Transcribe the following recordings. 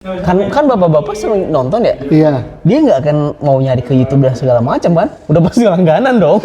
Kan bapak-bapak sering nonton ya? Iya. Dia nggak akan mau nyari ke YouTube dan segala macam kan? Udah pasti langganan dong.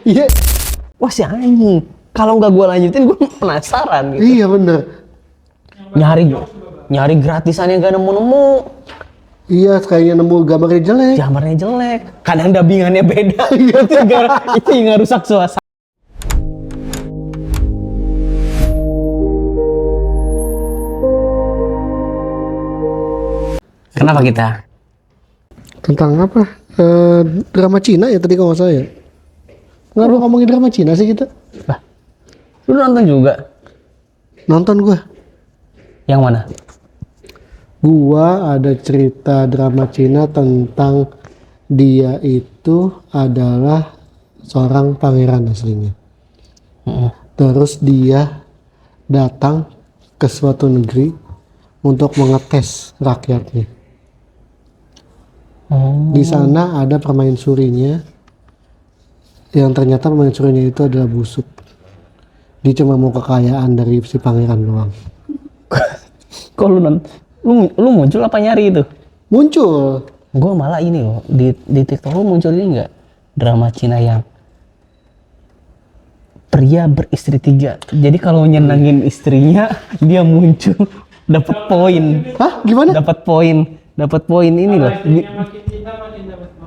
Iya. Wah si anjing. Kalau nggak gue lanjutin gue penasaran gitu. Iya bener. Nyari gratisan yang gak nemu-nemu. Iya, kayaknya nemu gambarnya jelek. Gambarnya jelek. Kadang dubbingannya beda. Itu yang rusak suasana. Kenapa kita? Tentang apa? Drama Cina ya tadi kalau nggak salah ya. Nggak lu ngomongin drama Cina sih kita? Lah, lu nonton juga? Nonton gua. Yang mana? Gua ada cerita drama Cina tentang dia itu adalah seorang pangeran aslinya. Terus dia datang ke suatu negeri untuk mengetes rakyatnya. Di sana ada permaisurinya yang ternyata permaisurinya itu adalah busuk. Dia cuma mau kekayaan dari si pangeran doang. Kok lu muncul apa nyari itu? Muncul. Gue malah ini loh di TikTok lu muncul ini enggak drama Cina yang pria beristri 3. Jadi kalau nyenangin istrinya dia muncul dapat poin. Hah? Gimana? Dapat poin ini loh.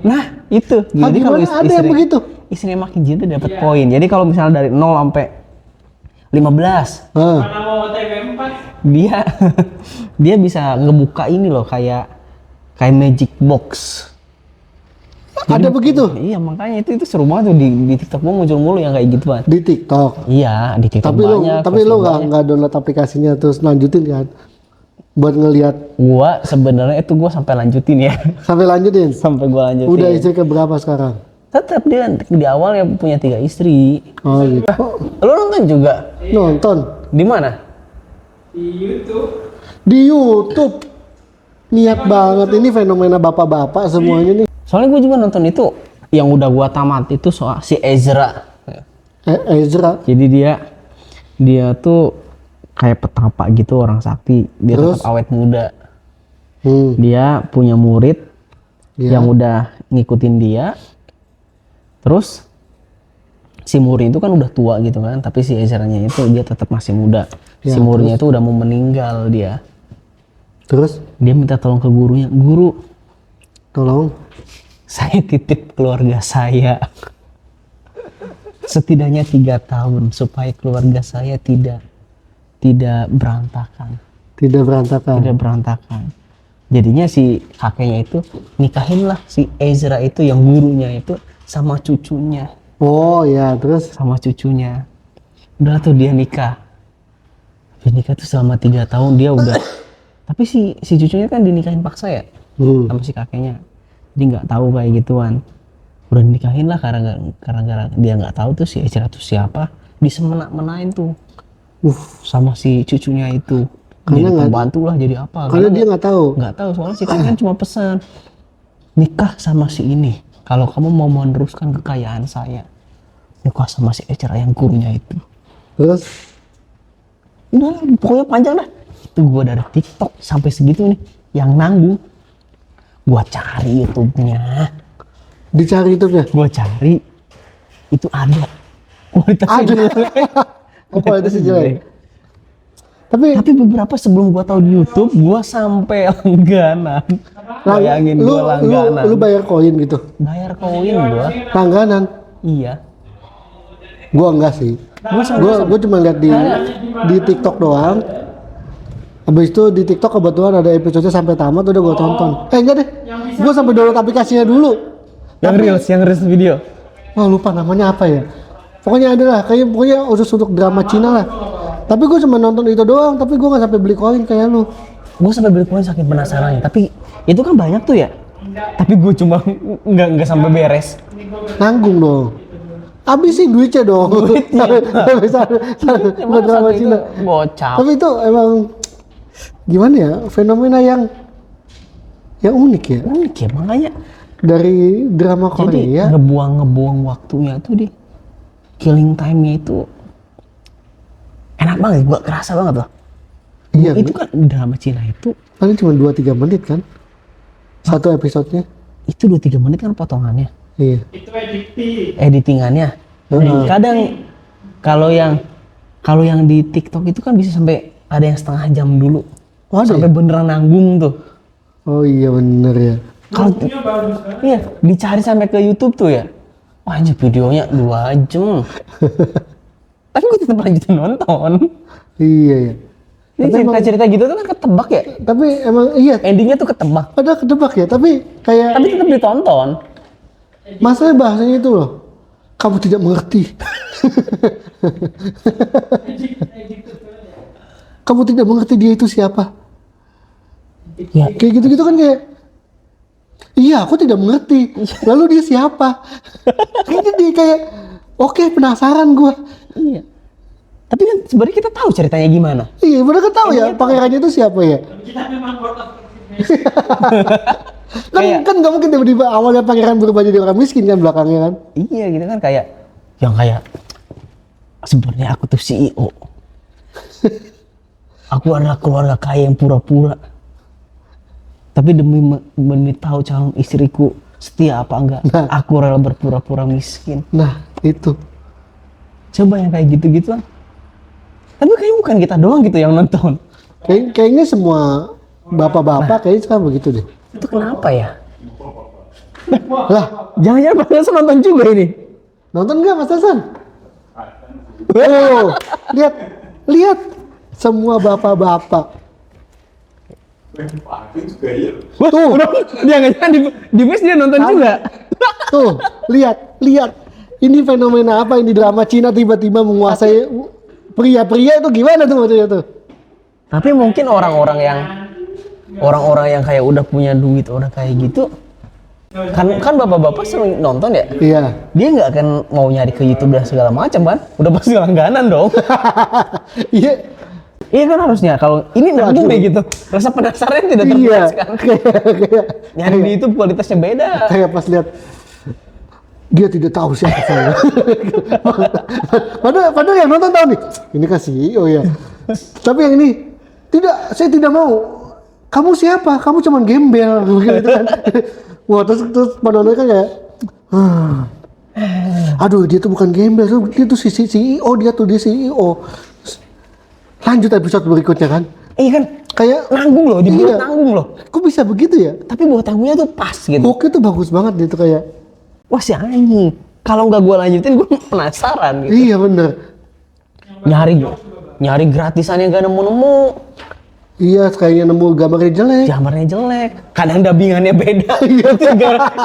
Nah, itu. Jadi kalau ada yang begitu? Istrinya makin cinta dapat poin. Jadi kalau misalnya dari 0 sampai 15. Dia bisa ngebuka ini loh kayak magic box. Ada begitu? Iya, makanya itu seru banget tuh di TikTok gua muncul mulu yang kayak gitu banget. Di TikTok. Iya, di TikTok banyak. Tapi lu nggak download aplikasinya terus lanjutin kan? Buat ngelihat. Gua sebenarnya itu gua sampai lanjutin ya. Sampai lanjutin? Sampai gua lanjutin. Udah istri ke berapa sekarang? Tetap dia di awal ya punya 3 istri. Oh gitu. Lu nonton juga? Nonton? Di mana? Di YouTube. Niat banget ini fenomena bapak-bapak semuanya nih. Soalnya gue juga nonton itu yang udah gua tamat itu soal si Ezra. Ezra. Jadi dia tuh kayak petapa gitu, orang sakti. Dia Terus? tetap awet muda. Hmm. Dia punya murid Ya. yang udah ngikutin dia. Terus si murid itu kan udah tua gitu kan, tapi si Ezra-nya itu dia tetap masih muda. Ya, Si muridnya itu udah mau meninggal dia. Terus? Dia minta tolong ke gurunya, "Guru, Tolong. saya titip keluarga saya. Setidaknya 3 tahun supaya keluarga saya tidak berantakan." Tidak berantakan. Tidak berantakan. Jadinya si kakeknya itu nikahin lah si Ezra itu yang gurunya itu sama cucunya. Oh ya, terus? Sama cucunya. Udah tuh dia nikah. Dia nikah tuh selama 3 tahun dia udah. Tapi si cucunya kan dinikahin paksa ya sama si kakeknya. Dia nggak tahu kayak gituan. Udah dinikahin lah karena dia nggak tahu tuh si Ezra tuh siapa. Disemena-menain tuh sama si cucunya itu. Karena jadi nggak pembantu lah jadi apa? Karena dia nggak tahu. Nggak tahu soalnya si kakek kan cuma pesan nikah sama si ini. Kalau kamu mau meneruskan kekayaan saya, nikah sama si Ezra yang gurunya itu. Terus? Udah, pokoknya panjang dah. Itu gua dari TikTok sampai segitu nih, yang nanggung. Gua cari YouTube-nya. Dicari YouTube-nya? Gua cari, itu ada. Kualitasnya Ada. jelek. Oh, kualitasnya jelek. Tapi beberapa sebelum gua tahu di YouTube, gua sampai langganan. Bayangin gua langganan. Lu bayar koin gitu? Bayar koin gua. Langganan? Iya. Gua enggak sih. Gua cuma lihat di TikTok doang. Habis itu di TikTok kebetulan ada episode sampai tamat udah gua tonton. Enggak deh. Gua sampai download aplikasinya dulu. Yang reels video. Wah, lupa namanya apa ya. Pokoknya ada lah, pokoknya khusus untuk drama Cina lah. Tapi gue cuma nonton itu doang, tapi gue nggak sampai beli koin kayak lu. Gue sampai beli koin saking penasarannya, tapi itu kan banyak tuh ya. Tapi gue cuma nggak sampai beres. Nanggung dong. Habisin duitnya dong. Buat drama Cina. Bocah. Tapi itu emang gimana ya, fenomena yang unik ya. Unik ya, makanya Dari drama jadi Korea. ngebuang waktunya tuh di killing time-nya itu enak banget, gua kerasa banget loh. Iya. Itu kan drama Cina itu Paling cuma 2-3 menit kan? Satu episodenya. Itu 2-3 menit kan potongannya. Iya. Editingannya. Kadang kalau yang di TikTok itu kan bisa sampai ada yang setengah jam dulu. Oh, ada sampai ya? beneran nanggung tuh. Oh iya bener ya. Kalau iya, dicari sampai ke YouTube tuh ya. Wah, anjir videonya 2 jam. Tapi gue tetap lanjutin nonton. Iya ya. Ini cerita-cerita gitu tuh kan ketebak ya. Tapi emang iya. Endingnya tuh ketebak. Ada kedebak ya. Tapi kayak. Tapi tetap ditonton. Masalahnya bahasanya itu loh. Kamu tidak mengerti. Kamu tidak mengerti dia itu siapa. Ya. Kayak gitu-gitu kan kayak. Iya, aku tidak mengerti. Lalu dia siapa? Kayaknya dia kayak. Oke, penasaran gua. Iya. Tapi kan sebenarnya kita tahu ceritanya gimana. Iya, bener kan tahu ya pangerannya itu siapa ya? Kita memang kan nggak mungkin tiba-tiba awalnya pangeran berubah jadi orang miskin kan belakangnya kan? Iya gitu kan kayak yang kayak sebenarnya aku tuh CEO. Aku adalah keluarga kaya yang pura-pura. Tapi demi tahu calon istriku setia apa enggak, aku rela berpura-pura miskin. Nah, itu. Coba yang kayak gitu-gitu kan. Tapi kayaknya bukan kita doang gitu yang nonton. Kayaknya semua bapak-bapak kayaknya sekarang begitu deh. Itu kenapa ya? Lah, Jangan-jangan Pak Hasan nonton juga ini? nonton nggak Mas Hasan? Oh, lihat semua bapak-bapak. Wah, tuh, dia nggak di bus dia nonton juga. Tuh, lihat. Ini fenomena apa ini drama Cina tiba-tiba menguasai pria-pria itu gimana tuh maksudnya tuh? Tapi mungkin orang-orang yang kayak udah punya duit, udah kayak gitu, kan bapak-bapak sering nonton ya. Iya. Dia nggak akan mau nyari ke YouTube dan segala macam kan? Udah pasti langganan dong. Iya. Iya kan harusnya kalau ini nanggung deh gitu. Rasa penasaran tidak Iya. terpuaskan. Kayak Nyari di YouTube kualitasnya beda. kayak pas lihat dia tidak tahu siapa saya. padahal yang nonton tahu nih. Ini kan CEO ya. Tapi yang ini tidak, saya tidak mau. Kamu siapa? Kamu cuman gembel gitu kan. Wah, terus penonton kan kayak aduh, dia tuh bukan gembel, dia tuh CEO, dia CEO. Lanjut episode berikutnya kan. Iya kan? Kayak Nanggung loh, dibuat iya. nanggung loh. Kok bisa begitu ya? Tapi buat tanggungnya tuh pas gitu. Hooknya tuh bagus banget gitu kayak. Wah si anjing. Kalau nggak gue lanjutin gue penasaran gitu. Iya bener. Nyari gratisan yang gak nemu-nemu. Iya, kayaknya nemu gambarnya jelek. Gambarnya jelek. Kadang dubbingannya beda.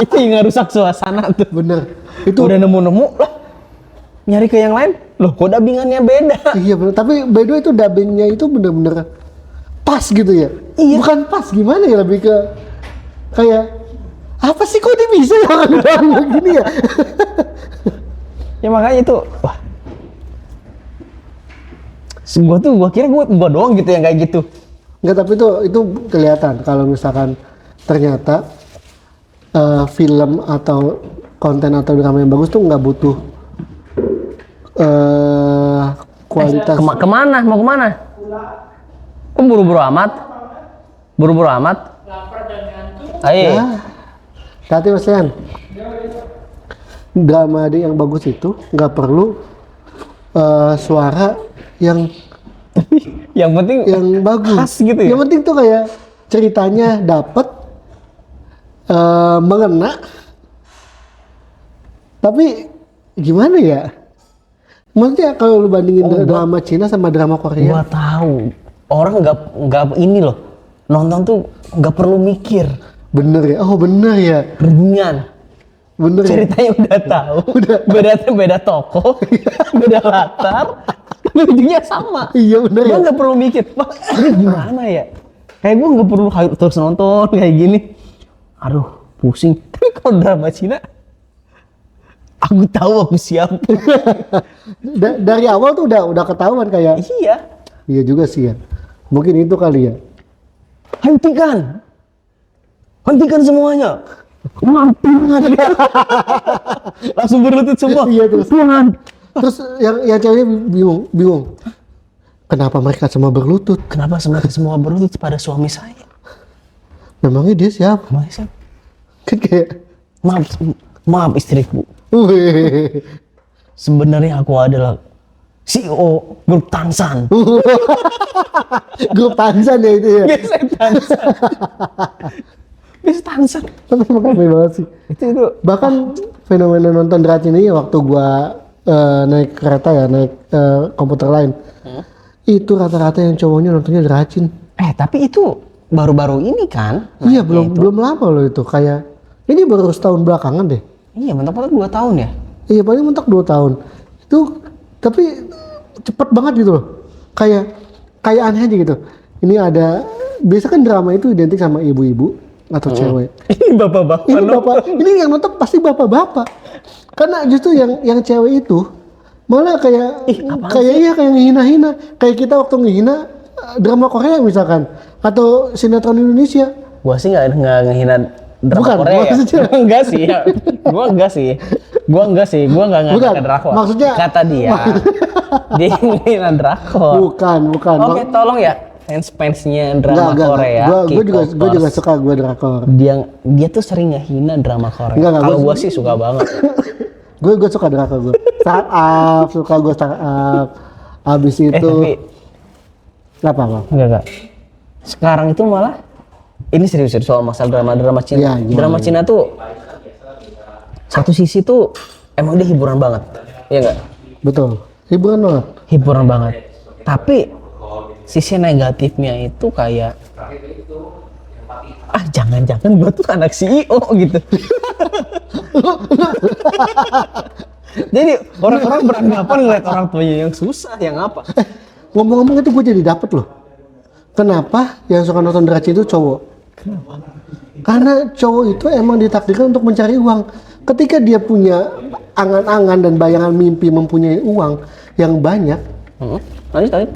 itu yang ngerusak suasana tuh. Bener. Itu Udah nemu-nemu lah. Nyari ke yang lain. Loh kok dubbingannya beda? iya bener. Tapi by the way itu dubbingnya itu bener-bener pas gitu ya. Iya. Bukan pas gimana ya, lebih ke kayak apa sih kok dia bisa ya orang begini ya? Ya makanya itu wah. Gua kira gua doang gitu yang kayak gitu. Enggak, tapi itu kelihatan kalau misalkan ternyata film atau konten atau drama yang bagus tuh nggak butuh kualitas. Kemana? Mau kemana? Kok buru-buru amat? Buru-buru amat? Ayo. Nah, hati Mas Yan. Drama yang bagus itu nggak perlu suara yang Yang penting yang bagus. khas gitu ya? Yang penting tuh kayak ceritanya dapet, mengena. Tapi gimana ya? Maksudnya kalau lu bandingin drama Cina sama drama Korea. Gua tahu. Orang nggak ini loh. Nonton tuh nggak perlu mikir. Bener ya? Oh bener ya? Ringan. Bener ya? Ceritanya udah tahu. Beda tokoh, beda latar. Tapi ujungnya sama. Iya bener ya? Gua nggak perlu mikir. Wah, ini gimana ya? Kayak gua nggak perlu terus nonton kayak gini. Aduh, pusing. Tapi kalau drama Cina, aku tahu aku siapa. Dari awal tuh udah ketahuan kayak. Iya. Iya juga sih ya. Mungkin itu kali ya. Hentikan semuanya. Tuhan. Langsung berlutut semua. Iya, terus. Tuhan. Terus yang ceweknya bingung. Kenapa mereka semua berlutut? Kenapa semua berlutut pada suami saya? Memangnya dia siapa? Masa? Kan kayak Maaf istriku. wih. Sebenarnya aku adalah CEO grup Tansan. Grup Tansan ya itu ya. Biasa Tansan. Biasa Tansan. Tapi emang keren banget sih. Itu. Bahkan fenomena nonton Dracin ini waktu gua naik kereta ya, naik komputer lain. Itu rata-rata yang cowoknya nontonnya Dracin. Tapi itu baru-baru ini kan? Iya, naiknya itu. belum lama loh itu. Kayak ini baru setahun belakangan deh. Iya, mentok-mentok 2 tahun ya. Iya, paling mentok 2 tahun. Itu tapi cepet banget gitu loh. Kayak aneh aja gitu. Ini ada, biasa kan drama itu identik sama ibu-ibu atau cewek. Ini bapak-bapak. Ini bapak, ini yang nonton pasti bapak-bapak. Karena justru yang cewek itu malah kayak kayak ngehina-hina. Kayak kita waktu ngehina drama Korea misalkan atau sinetron Indonesia. Gua sih nggak ngehina drama Bukan, Korea ya. maksudnya. Enggak sih ya. Gua enggak sih. Gua nggak Bukan, ngehina drakor. maksudnya kata dia. Dia ngehina drakor. Bukan. Oke, tolong ya fans-fansnya drama Korea. Gue juga suka gue drakor. Dia tuh sering ngehina drama Korea. Enggak, Kalau gua sih suka banget. gue suka drakor gue. Startup, suka gue startup. Habis itu Tapi apa? enggak. Sekarang itu malah ini serius soal masalah drama Cina. Iya, Drama Cina tuh satu sisi tuh emang dia hiburan banget. Iya enggak? Betul. Hiburan banget. Hiburan banget. Tapi sisi negatifnya itu kayak jangan-jangan gua tuh anak CEO gitu. Jadi orang-orang beranggapan ngeliat orang tuanya yang susah, yang apa. Ngomong-ngomong itu gue jadi dapet loh. Kenapa yang suka nonton Dracin itu cowok? Kenapa? Karena cowok itu emang ditakdirkan untuk mencari uang. Ketika dia punya angan-angan dan bayangan mimpi mempunyai uang yang banyak, Lanjut.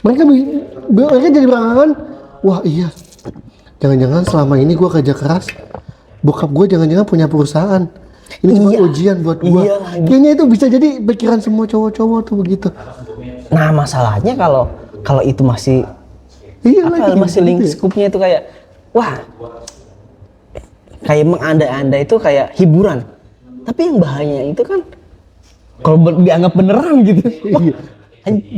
mereka jadi berangan, wah iya, jangan-jangan selama ini gue kerja keras, bokap gue jangan-jangan punya perusahaan. Ini cuma ujian buat gue. Iya. Kayaknya itu bisa jadi pikiran semua cowok-cowok tuh begitu. Nah masalahnya kalau itu masih masih link scoopnya itu kayak kayak mengandai-andai itu kayak hiburan. Tapi yang bahayanya itu kan kalau dianggap beneran gitu. Iya.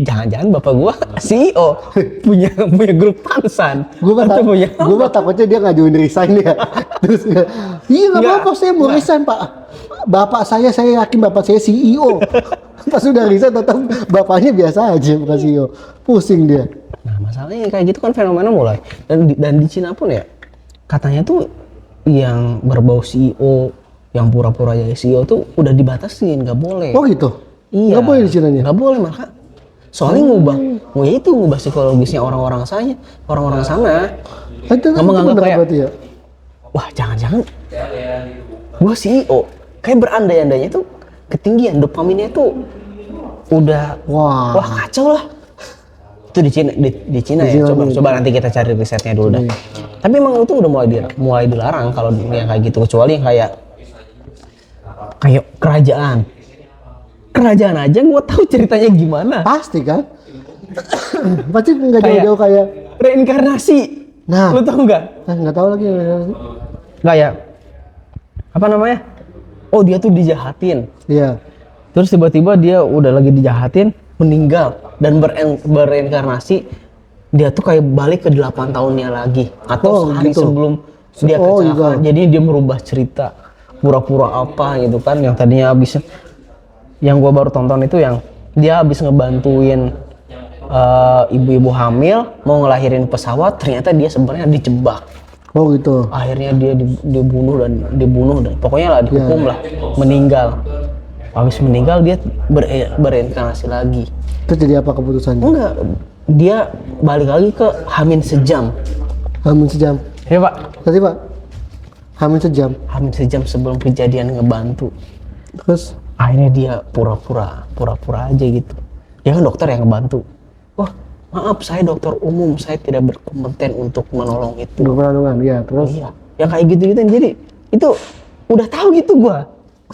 Jangan-jangan bapak gua CEO punya grup Tansan. Gue mah takutnya dia ngajuin resign ya. Terus iya nggak apa-apa, saya mau resign pak. Bapak saya yakin bapak saya CEO. Pas sudah resign tetap bapaknya biasa aja bukan CEO. Pusing dia. Nah masalahnya kayak gitu kan fenomena mulai dan di Cina pun ya katanya tuh yang berbau CEO, yang pura-pura jadi CEO tuh udah dibatasin, nggak boleh. Oh gitu? Iya. Nggak boleh di Cinanya? Nggak boleh maka. Soalnya ngubah psikologisnya orang-orang sana. Itu kan menganggap bener kayak, berarti ya? wah jangan-jangan gua CEO. Kayak berandai-andainya tuh ketinggian dopaminnya tuh udah wah kacau lah. Itu di Cina ya. Coba nanti kita cari risetnya dulu dah. Tapi emang itu udah mulai dilarang kalau yang kayak gitu, kecuali yang kayak kerajaan aja gua tahu ceritanya gimana. Pasti kan? Pasti nggak jauh-jauh kayak reinkarnasi. Nah, lu tahu nggak? Nggak tahu lagi. Kayak apa namanya? Oh dia tuh dijahatin. Iya. Terus tiba-tiba dia udah lagi dijahatin, meninggal dan bereinkarnasi. Dia tuh kayak balik ke 8 tahunnya lagi atau sehari gitu. sebelum dia kecelakaan. Jadi dia merubah cerita pura-pura apa gitu kan, yang tadinya habis yang gua baru tonton itu yang dia habis ngebantuin ibu-ibu hamil mau ngelahirin pesawat, ternyata dia sebenarnya dijebak. Oh gitu. Akhirnya dia dibunuh dan pokoknya lah dihukum lah, meninggal. Habis meninggal dia bereinkarnasi lagi. Terus jadi apa keputusannya? Enggak, dia balik lagi ke Hamin sejam. Hamin sejam. Ya pak. Tadi pak. Hamin sejam. Hamin sejam sebelum kejadian ngebantu. Terus Akhirnya dia pura-pura aja gitu. Dia kan dokter yang ngebantu. Wah maaf saya dokter umum, saya tidak berkompeten untuk menolong itu. Penandungan, ya terus. Iya. Ya kayak gitu-gitu jadi itu udah tahu gitu gua.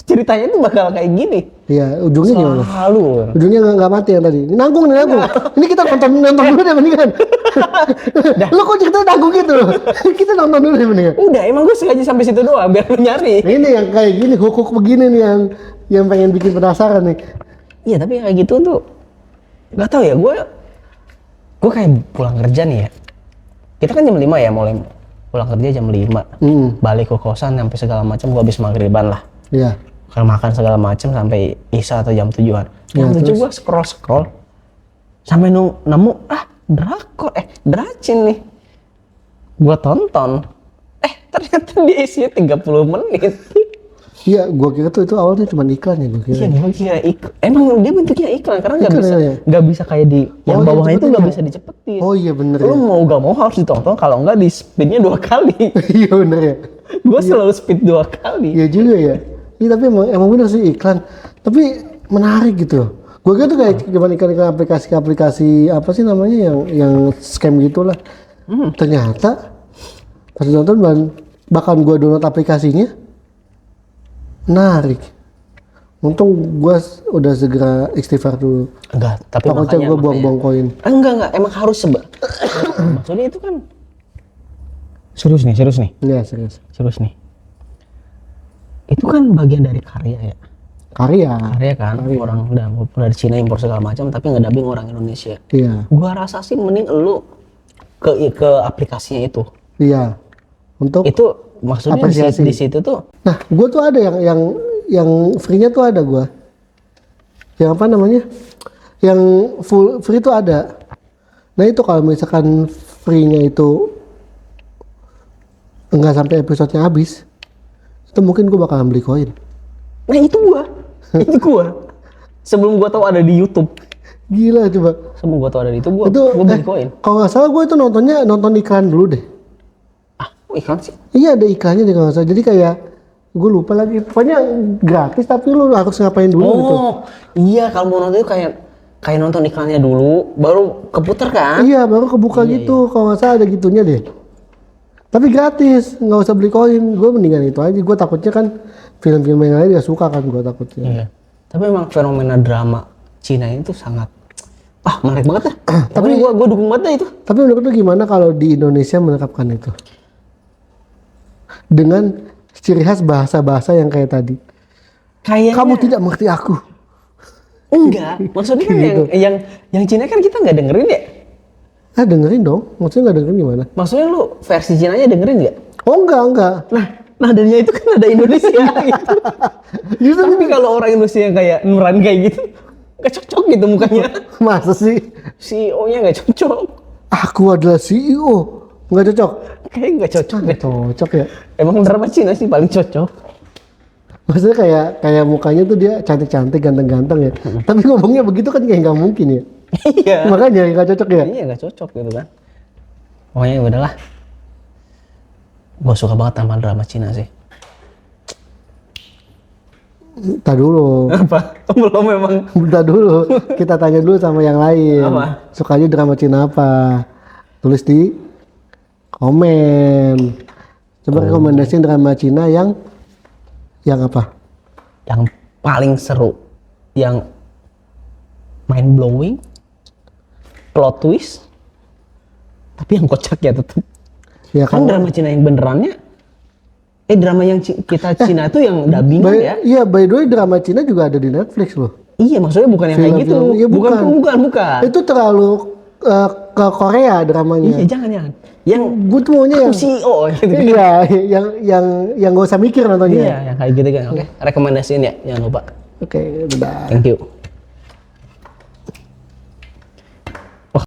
ceritanya tuh bakal kayak gini. Iya, ujungnya gimana? Selalu. Ujungnya nggak mati yang tadi. Nanggung nih, nanggung. Ini kita nonton dulu deh mendingan. Lo kok cerita nanggung gitu? Kita nonton dulu deh mendingan. Udah, emang gue sengaja sampai situ doang biar lu nyari. Nah, ini yang kayak gini, hook begini nih yang pengen bikin penasaran nih. Iya, tapi yang kayak gitu tuh nggak tahu ya, gue kayak pulang kerja nih ya. Kita kan jam 5 ya, mulai pulang kerja jam 5. Balik ke kosan sampai segala macam, gue habis maghriban lah. Iya. Kalau makan segala macam sampai isya atau jam 7-an. Jam 7 gue scroll sampai nemu drakor Dracin nih. Gua tonton. Ternyata dia isinya 30 menit. Iya, gua kira tuh itu awalnya cuma iklan ya gua kira. Iya, gua kira iklan. Emang dia bentuknya iklan karena Iklan, nggak bisa kayak di yang bawahnya itu nggak bisa dicepetin. Oh iya bener Lu ya. mau gak mau harus ditonton, kalau nggak di speednya 2 kali. Iya bener ya. Gua selalu speed 2 kali. Iya juga ya. Iya tapi emang bener sih iklan. Tapi menarik gitu. Gue kira tuh kayak gimana iklan aplikasi apa sih namanya yang scam gitulah. Ternyata pas nonton bahkan gue download aplikasinya menarik. Untung gue udah segera istighfar dulu. Enggak, tapi makanya gue buang-buang koin. Enggak, emang harus maksudnya itu kan serius nih. Iya serius. Serius nih. Itu kan bagian dari karya ya. Karya Kan orang dari Cina impor segala macam tapi ngedubbing orang Indonesia. Iya. Gua rasa sih mending lu ke aplikasinya itu. Iya. Untuk Itu maksudnya di situ tuh. Nah, gue tuh ada yang free-nya tuh ada gua. Yang apa namanya? Yang full free tuh ada. Nah, itu kalau misalkan free-nya itu enggak sampai episodenya habis, itu mungkin gua bakalan beli koin. Nah, itu gua. Sebelum gua tahu ada di YouTube. Gila coba. Sebelum gua tahu ada di YouTube, gua beli koin. Kalau nggak salah gua itu nonton iklan dulu deh. Iklan sih? Iya ada iklannya deh kalau nggak salah. Jadi kayak gue lupa lagi. Pokoknya gratis tapi lu harus ngapain dulu gitu. Iya, kalau mau nonton itu kayak nonton iklannya dulu, baru keputar kan? Iya, baru kebuka gitu. Kalau nggak salah ada gitunya deh. Tapi gratis, nggak usah beli koin. Gue mendingan itu aja. Gue takutnya kan film-film yang lain dia suka kan gue takutnya. Iya. Tapi emang fenomena drama Cina itu sangat menarik banget ya. Tapi gue dukung banget itu. Tapi menurut lu gimana kalau di Indonesia menerapkan itu? Dengan ciri khas bahasa-bahasa yang kayak tadi. Kayaknya Kamu tidak mengerti aku. enggak. Maksudnya kan Gitu. yang Cina kan kita nggak dengerin ya? Dengerin dong. Maksudnya nggak dengerin gimana? Maksudnya lu versi Cinanya dengerin nggak? Oh enggak. Nah, nadanya itu kan ada Indonesia gitu. Justru Tapi kalau orang Indonesia yang kayak Nuran kayak gitu, nggak cocok gitu mukanya. masa sih? CEO-nya nggak cocok. Aku adalah CEO. Nggak cocok? Kayak nggak cocok deh. Cocok ya? Emang drama Cina sih paling cocok. Maksudnya kayak mukanya tuh dia cantik-cantik, ganteng-ganteng ya. Tapi ngomongnya begitu kan kayak nggak mungkin ya. Iya. Makanya nggak cocok ya. Iya nggak cocok gitu kan. Pokoknya ya udahlah. Gue suka banget sama drama Cina sih. Bentar dulu. Apa? Belum memang. Bentar dulu. Kita tanya dulu sama yang lain. Apa? Sukanya drama Cina apa? Tulis di komen. Coba rekomendasiin drama Cina yang apa? Yang paling seru, yang mind blowing, plot twist, tapi yang kocak ya tetep. Ya Kan drama Cina yang benerannya, drama yang kita Cina tuh yang dubbingan ya? Iya, by the way drama Cina juga ada di Netflix loh. Iya, maksudnya bukan yang kayak gitu. Iya, bukan. Bukan. Itu terlalu ke Korea dramanya. Iya, jangan. Yang Gue tuh maunya yang CEO gitu. Iya, yang gak usah mikir nontonnya. Iya, yang kayak gitu kan. Oke, rekomendasiin ya, jangan lupa. Oke, udah. Thank you.